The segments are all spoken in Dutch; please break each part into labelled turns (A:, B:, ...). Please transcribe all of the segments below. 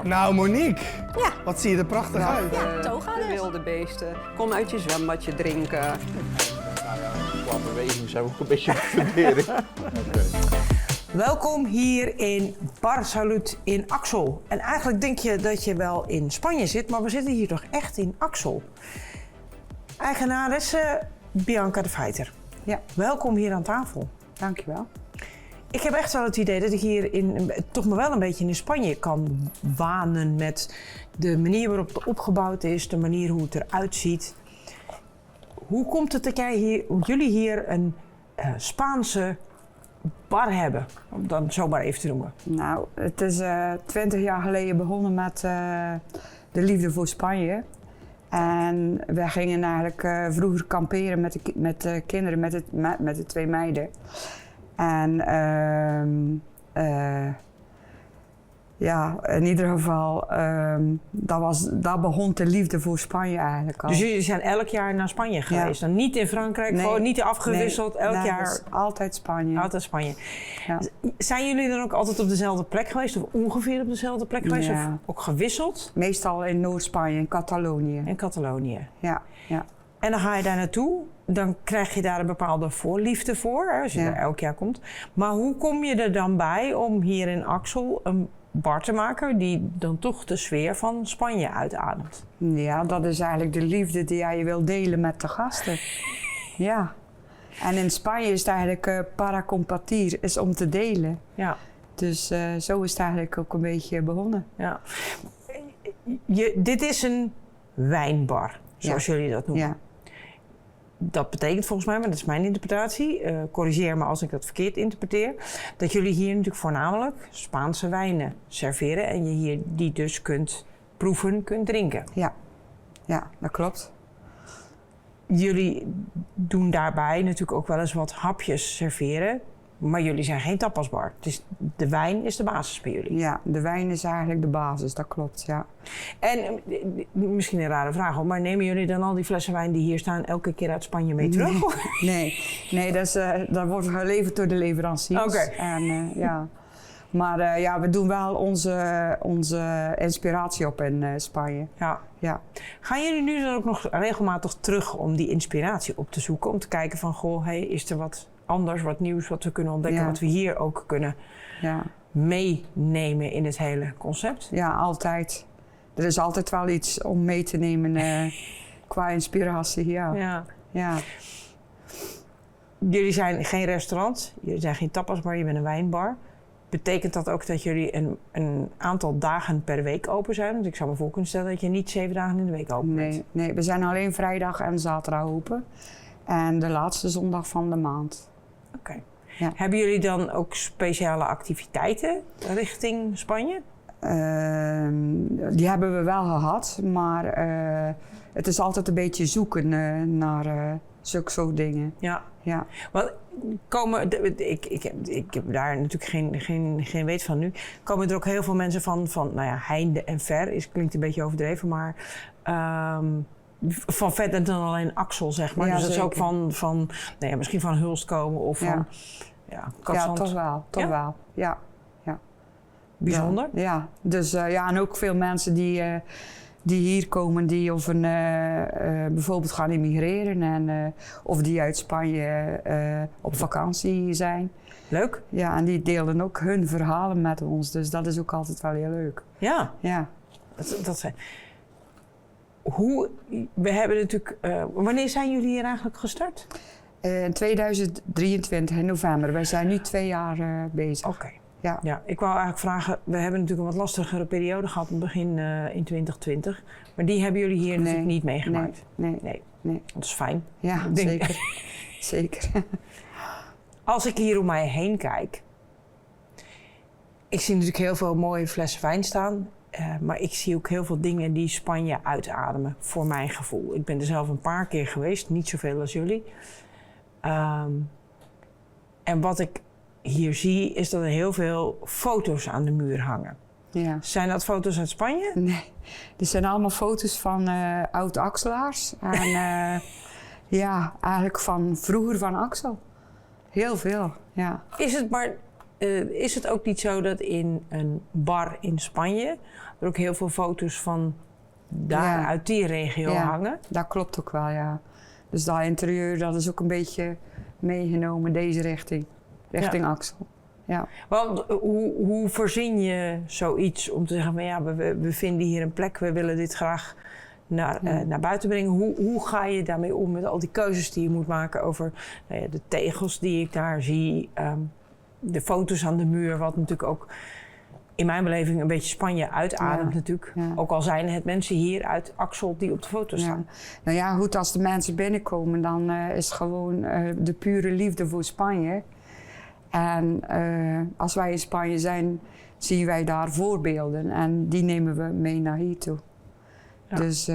A: Nou, Monique.
B: Ja.
A: Wat zie je er prachtig uit.
B: Ja, toga
C: De
B: dus.
C: wilde beesten. Kom uit je zwembadje drinken.
D: Qua beweging zijn we ook een beetje op fundering.
E: Welkom hier in Bar Salut in Axel. En eigenlijk denk je dat je wel in Spanje zit, maar we zitten hier toch echt in Axel. Eigenaresse Bianca de Feiter.
F: Ja,
E: Welkom hier aan tafel.
F: dankjewel.
E: Ik heb echt wel het idee dat ik hier toch maar wel een beetje in Spanje kan wanen met de manier waarop het opgebouwd is, de manier hoe het eruit ziet. Hoe komt het dat jullie hier een Spaanse bar hebben, om dan zomaar even te noemen?
F: Nou, het is 20 jaar geleden begonnen met de liefde voor Spanje. En we gingen eigenlijk vroeger kamperen met de kinderen, met de twee meiden. En ja, in ieder geval, daar begon de liefde voor Spanje eigenlijk al.
E: Dus jullie zijn elk jaar naar Spanje geweest? Dan niet in Frankrijk,
F: Nee.
E: gewoon niet afgewisseld, elk
F: Nee,
E: jaar?
F: dus altijd Spanje.
E: Altijd Spanje.
F: Ja.
E: Zijn jullie dan ook altijd op dezelfde plek geweest? Of ongeveer op dezelfde plek geweest?
F: Ja.
E: Of ook gewisseld?
F: Meestal in Noord-Spanje, in Catalonië.
E: In Catalonië.
F: Ja, ja.
E: En dan ga je daar naartoe. Dan krijg je daar een bepaalde voorliefde voor, hè, als je daar elk jaar komt. Maar hoe kom je er dan bij om hier in Axel een bar te maken die dan toch de sfeer van Spanje uitademt?
F: Ja, dat is eigenlijk de liefde die jij wil delen met de gasten. Ja. En in Spanje is het eigenlijk para compartir, is om te delen.
E: Ja.
F: Dus zo is het eigenlijk ook een beetje begonnen.
E: Ja. Dit is een wijnbar, zoals jullie dat noemen.
F: Ja.
E: Dat betekent volgens mij, maar dat is mijn interpretatie, corrigeer me als ik dat verkeerd interpreteer, dat jullie hier natuurlijk voornamelijk Spaanse wijnen serveren en je hier die dus kunt proeven, kunt drinken.
F: Ja, ja, dat klopt.
E: Jullie doen daarbij natuurlijk ook wel eens wat hapjes serveren, maar jullie zijn geen tapasbar. Dus de wijn is de basis bij jullie.
F: Ja, de wijn is eigenlijk de basis, dat klopt, ja.
E: En misschien een rare vraag, hoor, maar nemen jullie dan al die flessen wijn die hier staan elke keer uit Spanje mee terug?
F: Nee, dat wordt geleverd door de leveranciers.
E: Oké.
F: En ja. Maar ja, we doen wel onze inspiratie op in Spanje.
E: Ja.
F: Ja.
E: Gaan jullie nu dan ook nog regelmatig terug om die inspiratie op te zoeken? Om te kijken van, goh, hey, is er wat anders, wat nieuws wat we kunnen ontdekken,
F: Ja.
E: wat we hier ook kunnen
F: Ja.
E: meenemen in het hele concept?
F: Ja, altijd. Er is altijd wel iets om mee te nemen qua inspiratie, ja.
E: Ja.
F: Ja.
E: Jullie zijn geen restaurant, jullie zijn geen tapasbar, je bent een wijnbar. Betekent dat ook dat jullie een aantal dagen per week open zijn? Want ik zou me voor kunnen stellen dat je niet 7 dagen in de week open bent.
F: Nee, we zijn alleen vrijdag en zaterdag open. En de laatste zondag van de maand.
E: Oké.
F: Ja.
E: Hebben jullie dan ook speciale activiteiten richting Spanje?
F: Die hebben we wel gehad, maar het is altijd een beetje zoeken naar zulke soort dingen.
E: Ja.
F: Ja.
E: Want ik heb daar natuurlijk geen weet van nu. Komen er ook heel veel mensen van nou ja, heinde en ver, klinkt een beetje overdreven, maar van verder dan alleen Axel, zeg maar.
F: Ja,
E: dus dat is
F: zeker.
E: ook van nou ja, misschien van Hulst komen of van Katzand.
F: Ja, toch wel. Toch
E: Ja?
F: wel. Ja. Ja.
E: Bijzonder.
F: Ja. Dus ja, en ook veel mensen die hier komen, die of bijvoorbeeld gaan immigreren en of die uit Spanje op vakantie zijn.
E: Leuk.
F: Ja, en die delen ook hun verhalen met ons, dus dat is ook altijd wel heel leuk.
E: Ja.
F: Ja.
E: Dat zijn. We hebben natuurlijk. Wanneer zijn jullie hier eigenlijk gestart?
F: In 2023, in november. Wij zijn nu 2 jaar bezig.
E: Oké.
F: Ja.
E: Ja, ik wou eigenlijk vragen, we hebben natuurlijk een wat lastigere periode gehad in het begin in 2020. Maar die hebben jullie hier natuurlijk niet meegemaakt.
F: Nee.
E: Dat is fijn.
F: Ja,
E: Ik denk-
F: zeker. Zeker.
E: Als ik hier om mij heen kijk, ik zie natuurlijk heel veel mooie flessen wijn staan. Maar ik zie ook heel veel dingen die Spanje uitademen, voor mijn gevoel. Ik ben er zelf een paar keer geweest, niet zoveel als jullie. En wat ik hier zie, is dat er heel veel foto's aan de muur hangen.
F: Ja.
E: Zijn dat foto's uit Spanje?
F: Nee, dit zijn allemaal foto's van oud-Axelaars. En ja, eigenlijk van vroeger van Axel. Heel veel, ja.
E: Is het maar is het ook niet zo dat in een bar in Spanje er ook heel veel foto's van daar
F: Ja.
E: uit die regio
F: Ja.
E: hangen?
F: Dat klopt ook wel, ja. Dus dat interieur, dat is ook een beetje meegenomen deze richting Axel. Ja.
E: Want hoe voorzien je zoiets om te zeggen van ja, we vinden hier een plek, we willen dit graag naar buiten brengen. Hoe ga je daarmee om met al die keuzes die je moet maken over de tegels die ik daar zie, de foto's aan de muur, wat natuurlijk ook in mijn beleving een beetje Spanje uitademt natuurlijk.
F: Ja.
E: Ook al zijn het mensen hier uit Axel die op de foto staan.
F: Nou ja, goed, als de mensen binnenkomen, dan is het gewoon de pure liefde voor Spanje. En als wij in Spanje zijn, zien wij daar voorbeelden en die nemen we mee naar hier toe.
E: Ja.
F: Dus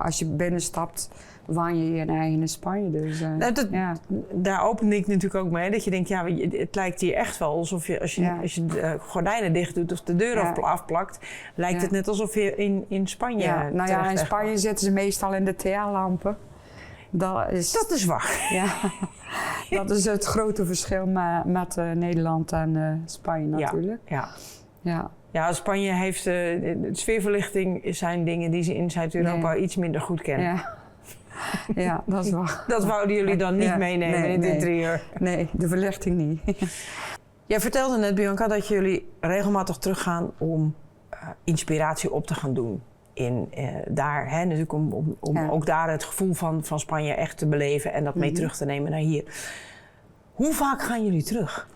F: als je binnenstapt, waan je je eigen in Spanje. Dus,
E: Daar opende ik natuurlijk ook mee, dat je denkt, ja, het lijkt hier echt wel alsof je, als je de gordijnen dicht doet of de deur afplakt, lijkt het net alsof je in Spanje
F: Nou ja, in
E: terecht
F: Spanje
E: bent.
F: zitten ze meestal in de TL-lampen. Dat is
E: waar.
F: Ja, dat is het grote verschil met Nederland en Spanje natuurlijk.
E: Ja, Spanje heeft de sfeerverlichting zijn dingen die ze in Zuid-Europa iets minder goed kennen.
F: Ja, dat is waar.
E: Dat wouden jullie dan niet meenemen in het interieur?
F: Nee, de verlichting niet.
E: Jij vertelde net, Bianca, dat jullie regelmatig teruggaan om inspiratie op te gaan doen. Daar, natuurlijk om ook daar het gevoel van Spanje echt te beleven en dat mee terug te nemen naar hier. Hoe vaak gaan jullie terug?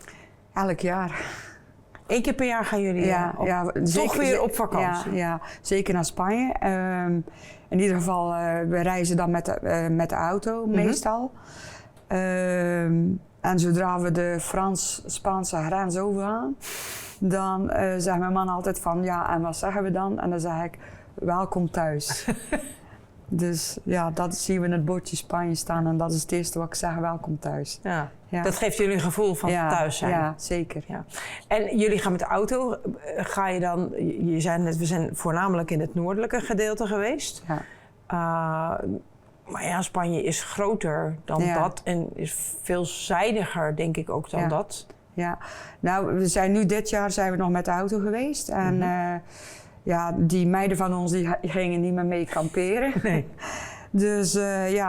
F: Elk jaar.
E: 1 keer per jaar gaan jullie toch weer op vakantie?
F: Ja, zeker naar Spanje. In ieder geval, we reizen dan met de auto meestal. En zodra we de Frans-Spaanse grens overgaan, dan zegt mijn man altijd van ja, en wat zeggen we dan? En dan zeg ik, welkom thuis. Dus ja, dat zien we in het bordje Spanje staan en dat is het eerste wat ik zeg, welkom thuis.
E: Ja. Dat geeft jullie een gevoel van thuis zijn.
F: Ja, zeker.
E: Ja. En jullie gaan met de auto, ga je dan, je zei net, we zijn voornamelijk in het noordelijke gedeelte geweest.
F: Ja.
E: Maar ja, Spanje is groter dan dat en is veelzijdiger, denk ik ook, dan dat.
F: Ja, nou, dit jaar zijn we nog met de auto geweest en die meiden van ons die gingen niet meer mee kamperen. Nee. Dus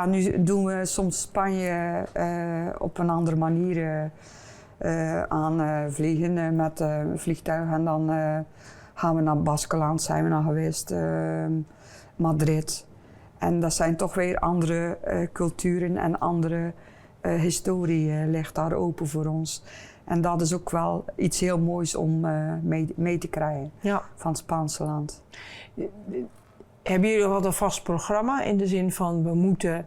F: nu doen we soms Spanje op een andere manier aan vliegen met een vliegtuig. En dan gaan we naar Baskeland, zijn we naar geweest, Madrid. En dat zijn toch weer andere culturen en andere historie ligt daar open voor ons. En dat is ook wel iets heel moois om mee te krijgen van het Spaanse land.
E: Hebben jullie al een vast programma in de zin van we moeten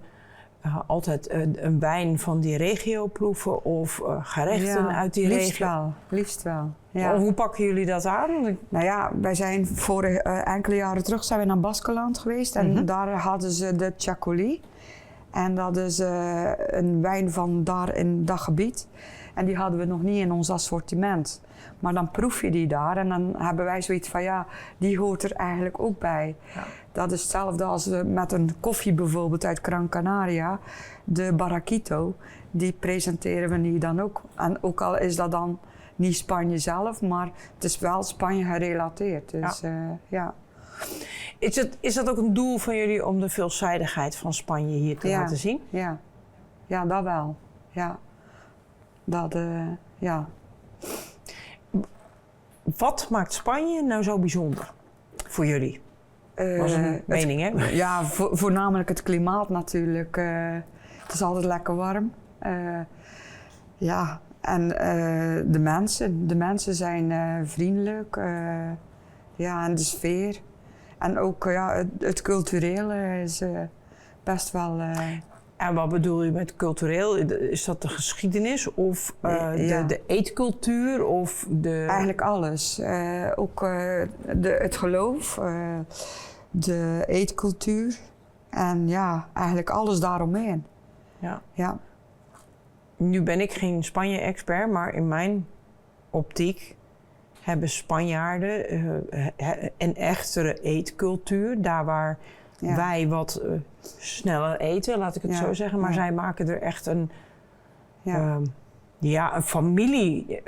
E: altijd een wijn van die regio proeven of gerechten uit die regio?
F: Liefst wel. Ja.
E: Hoe pakken jullie dat aan?
F: Nou ja, wij zijn enkele jaren terug zijn we naar Baskeland geweest en daar hadden ze de Chacolí. En dat is een wijn van daar in dat gebied. En die hadden we nog niet in ons assortiment. Maar dan proef je die daar en dan hebben wij zoiets van ja, die hoort er eigenlijk ook bij. Ja. Dat is hetzelfde als met een koffie bijvoorbeeld uit Gran Canaria. De Barraquito, die presenteren we nu dan ook. En ook al is dat dan niet Spanje zelf, maar het is wel Spanje gerelateerd. Dus
E: Is dat ook een doel van jullie om de veelzijdigheid van Spanje hier te laten zien?
F: Ja, dat wel. Ja.
E: Wat maakt Spanje nou zo bijzonder voor jullie? Dat is een mening, hè?
F: Ja, voornamelijk het klimaat natuurlijk. Het is altijd lekker warm. En de mensen. De mensen zijn vriendelijk. En de sfeer. En ook het culturele is best wel...
E: En wat bedoel je met cultureel? Is dat de geschiedenis of de eetcultuur? Of
F: Eigenlijk alles. Ook het geloof, de eetcultuur en eigenlijk alles daaromheen. Ja.
E: Nu ben ik geen Spanje-expert, maar in mijn optiek hebben Spanjaarden een echtere eetcultuur. Daar waar wij wat sneller eten, laat ik het zo zeggen. Maar zij maken er echt ja, een familie,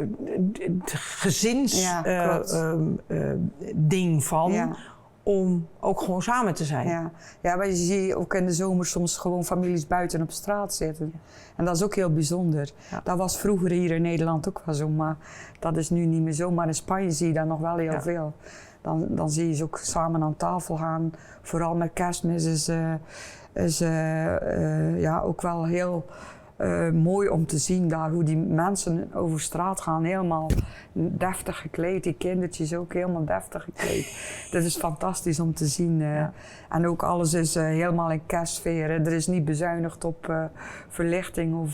E: gezins
F: Ja, klopt.
E: ding van.
F: Ja.
E: Om ook gewoon samen te zijn.
F: Ja, maar je ziet ook in de zomer soms gewoon families buiten op straat zitten. En dat is ook heel bijzonder.
E: Ja.
F: Dat was vroeger hier in Nederland ook wel zo, maar dat is nu niet meer zo. Maar in Spanje zie je dat nog wel heel veel. Dan zie je ze ook samen aan tafel gaan. Vooral met Kerstmis is ook wel heel mooi om te zien daar hoe die mensen over straat gaan. Helemaal deftig gekleed. Die kindertjes ook helemaal deftig gekleed. Dat is fantastisch om te zien. En ook alles is helemaal in kerstsfeer. Er is niet bezuinigd op verlichting.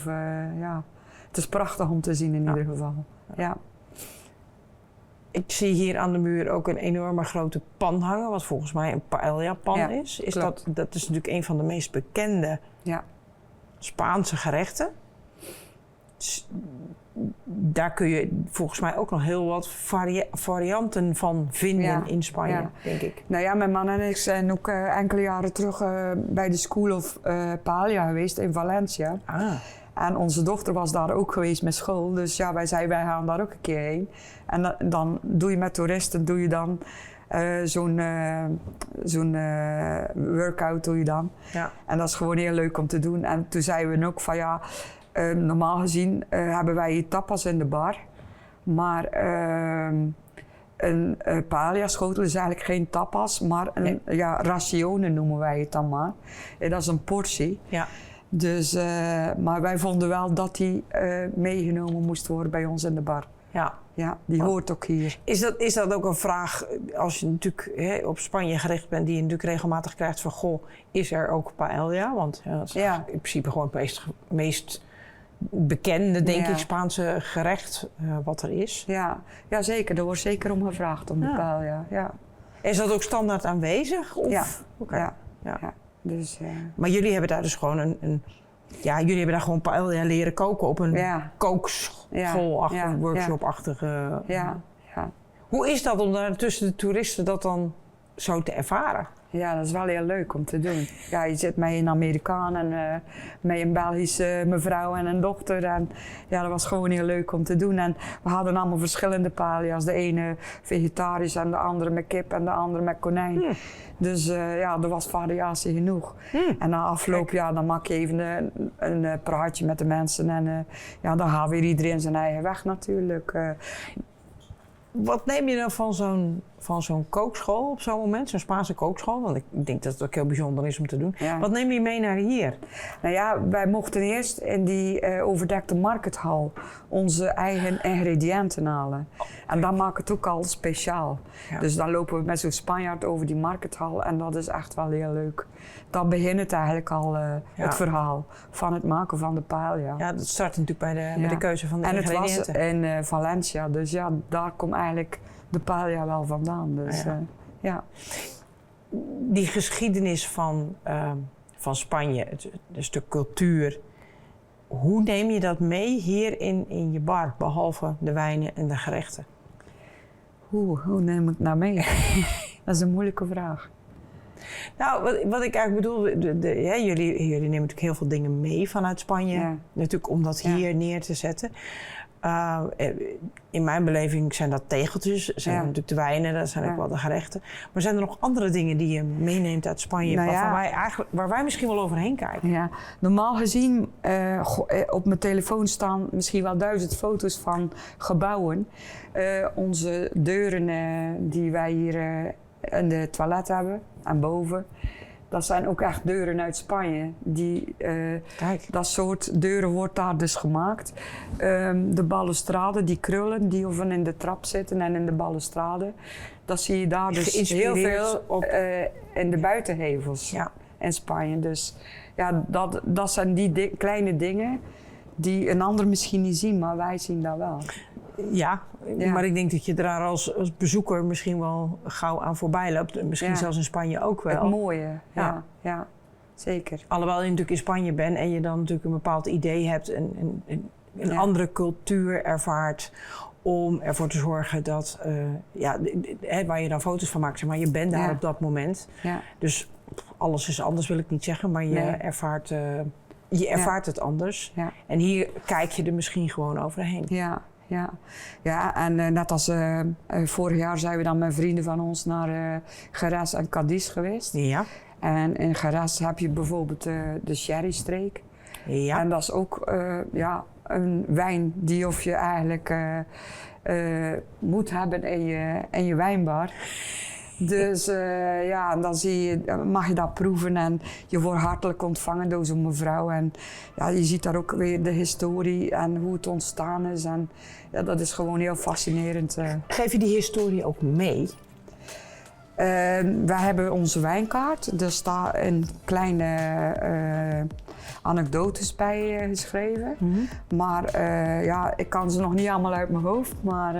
F: Het is prachtig om te zien in ieder geval. Ja.
E: Ik zie hier aan de muur ook een enorme grote pan hangen, wat volgens mij een paella-pan is. Dat is natuurlijk een van de meest bekende Spaanse gerechten. Daar kun je volgens mij ook nog heel wat varianten van vinden in Spanje, denk ik.
F: Nou ja, mijn man en ik zijn ook enkele jaren terug bij de School of Paella geweest in Valencia. En onze dochter was daar ook geweest met school, dus ja, wij gaan daar ook een keer heen. En dan doe je met toeristen, zo'n workout doe je dan. Ja. En dat is gewoon heel leuk om te doen. En toen zeiden we ook van normaal gezien hebben wij hier tapas in de bar. Maar een paella schotel is eigenlijk geen tapas, maar rationen noemen wij het dan maar. Dat is een portie. Ja. Dus, maar wij vonden wel dat die meegenomen moest worden bij ons in de bar. Ja, die hoort ook hier.
E: Is dat ook een vraag, als je natuurlijk op Spanje gericht bent, die je natuurlijk regelmatig krijgt van, goh, is er ook paella? Want dat is in principe gewoon het meest bekende, denk ik, Spaanse gerecht wat er is.
F: Ja, zeker. Er wordt zeker om gevraagd om de paella. Ja.
E: Is dat ook standaard aanwezig? Of?
F: Ja.
E: Okay.
F: Ja. Dus,
E: maar jullie hebben daar dus gewoon jullie hebben daar gewoon paella leren koken op een kookschoolachtige, workshop-achtige...
F: Ja.
E: Hoe is dat om daar tussen de toeristen dat dan zo te ervaren?
F: Ja, dat is wel heel leuk om te doen. Ja, je zit met een Amerikaan en met een Belgische mevrouw en een dochter. En ja, dat was gewoon heel leuk om te doen. En we hadden allemaal verschillende paella's. De ene vegetarisch en de andere met kip en de andere met konijn. Dus er was variatie genoeg. En na afloop, dan maak je even een praatje met de mensen. En dan gaat weer iedereen zijn eigen weg natuurlijk.
E: Wat neem je dan van zo'n kookschool op zo'n moment, zo'n Spaanse kookschool? Want ik denk dat het ook heel bijzonder is om te doen. Ja. Wat neem je mee naar hier?
F: Nou ja, wij mochten eerst in die overdekte markethal onze eigen ingrediënten halen. En dat maakt het ook al speciaal. Ja. Dus dan lopen we met zo'n Spanjaard over die markethal en dat is echt wel heel leuk. Dan begint het eigenlijk al het verhaal van het maken van de paella.
E: Ja, dat start natuurlijk bij de keuze van de ingrediënten.
F: En het was in Valencia, dus ja, daar komt eigenlijk de paella wel vandaan. Dus,
E: Die geschiedenis van Spanje, dus de cultuur, hoe neem je dat mee hier in je bar, behalve de wijnen en de gerechten?
F: Hoe neem ik het nou mee? Dat is een moeilijke vraag.
E: Nou, wat ik eigenlijk bedoel, jullie nemen natuurlijk heel veel dingen mee vanuit Spanje. Ja. Natuurlijk om dat hier neer te zetten. In mijn beleving zijn dat tegeltjes, zijn natuurlijk de wijnen, dat zijn ook wel de gerechten. Maar zijn er nog andere dingen die je meeneemt uit Spanje, waar wij misschien wel overheen kijken?
F: Ja. Normaal gezien, op mijn telefoon staan misschien wel 1000 foto's van gebouwen. Onze deuren die wij hier in de toilet hebben en boven. Dat zijn ook echt deuren uit Spanje. Dat soort deuren wordt daar dus gemaakt. De balustrade, die krullen die of in de trap zitten en in de balustrade. Dat zie je daar dus heel veel op in de buitenhevels in Spanje. Dus ja, dat zijn die kleine dingen die een ander misschien niet zien, maar wij zien dat wel.
E: Ja, maar ik denk dat je daar als bezoeker misschien wel gauw aan voorbij loopt. Misschien zelfs in Spanje ook wel.
F: Het mooie, ja, zeker.
E: Alhoewel je natuurlijk in Spanje bent en je dan natuurlijk een bepaald idee hebt en een andere cultuur ervaart om ervoor te zorgen dat, waar je dan foto's van maakt, zeg maar, je bent daar op dat moment. Ja. Dus alles is anders, wil ik niet zeggen, maar je ervaart Je ervaart het anders.
F: Ja.
E: En hier kijk je er misschien gewoon overheen.
F: Ja, en net als vorig jaar zijn we dan met vrienden van ons naar Jerez en Cadiz geweest.
E: Ja.
F: En in Jerez heb je bijvoorbeeld de sherrystreek.
E: Ja.
F: En dat is ook een wijn die of je eigenlijk moet hebben in je wijnbar. Dus dan mag je dat proeven en je wordt hartelijk ontvangen door zo'n mevrouw. En ja, je ziet daar ook weer de historie en hoe het ontstaan is. En ja, dat is gewoon heel fascinerend.
E: Geef je die historie ook mee?
F: Wij hebben onze wijnkaart. Er staan een kleine anekdotes bij geschreven. Maar ik kan ze nog niet allemaal uit mijn hoofd. Maar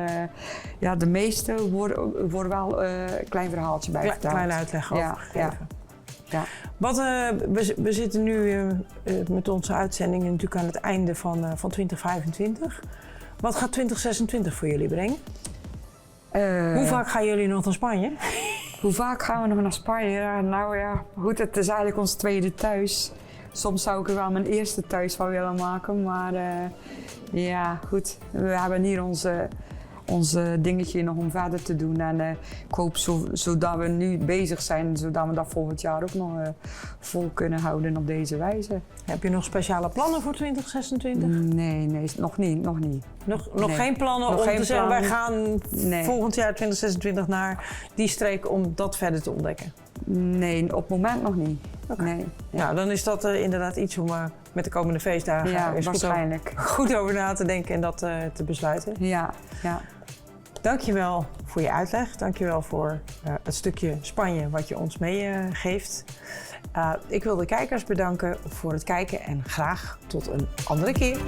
F: de meeste worden wel een klein verhaaltje bij verteld.
E: Kleine uitleg over gegeven.
F: Ja.
E: Wat, we zitten nu met onze uitzendingen natuurlijk aan het einde van 2025. Wat gaat 2026 voor jullie brengen? Hoe vaak gaan jullie nog naar Spanje?
F: Hoe vaak gaan we nog naar Spanje? Ja, nou ja, goed, het is eigenlijk ons tweede thuis. Soms zou ik er wel mijn eerste thuis van willen maken, maar goed. We hebben hier ons dingetje nog om verder te doen. En ik hoop zodat we nu bezig zijn, zodat we dat volgend jaar ook nog vol kunnen houden op deze wijze.
E: Heb je nog speciale plannen voor 2026?
F: Nee, nog niet.
E: Nog
F: Nee.
E: geen plannen
F: Nog
E: om
F: geen
E: te zeggen, wij
F: plannen.
E: gaan volgend jaar 2026 naar die streek om dat verder te ontdekken?
F: Nee, op het moment nog niet.
E: Okay.
F: Nee.
E: Nou, dan is dat inderdaad iets om met de komende feestdagen eens
F: waarschijnlijk.
E: goed over na te denken en dat te besluiten.
F: Ja.
E: Dankjewel voor je uitleg. Dankjewel voor het stukje Spanje wat je ons meegeeft. Ik wil de kijkers bedanken voor het kijken en graag tot een andere keer.